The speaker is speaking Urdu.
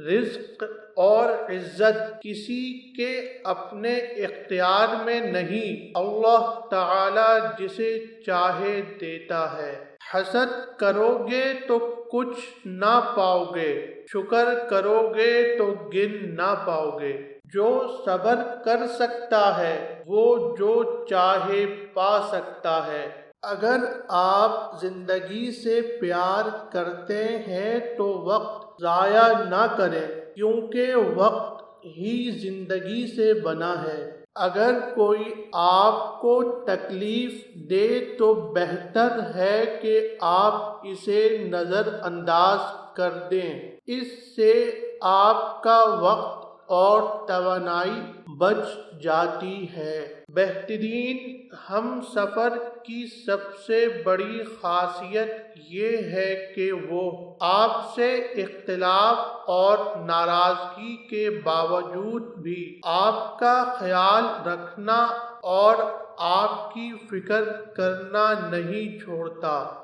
رزق اور عزت کسی کے اپنے اختیار میں نہیں، اللہ تعالی جسے چاہے دیتا ہے۔ حسد کرو گے تو کچھ نہ پاؤ گے، شکر کرو گے تو گن نہ پاؤ گے۔ جو صبر کر سکتا ہے وہ جو چاہے پا سکتا ہے۔ اگر آپ زندگی سے پیار کرتے ہیں تو وقت ضائع نہ کریں، کیونکہ وقت ہی زندگی سے بنا ہے۔ اگر کوئی آپ کو تکلیف دے تو بہتر ہے کہ آپ اسے نظر انداز کر دیں، اس سے آپ کا وقت اور توانائی بچ جاتی ہے۔ بہترین ہم سفر کی سب سے بڑی خاصیت یہ ہے کہ وہ آپ سے اختلاف اور ناراضگی کے باوجود بھی آپ کا خیال رکھنا اور آپ کی فکر کرنا نہیں چھوڑتا۔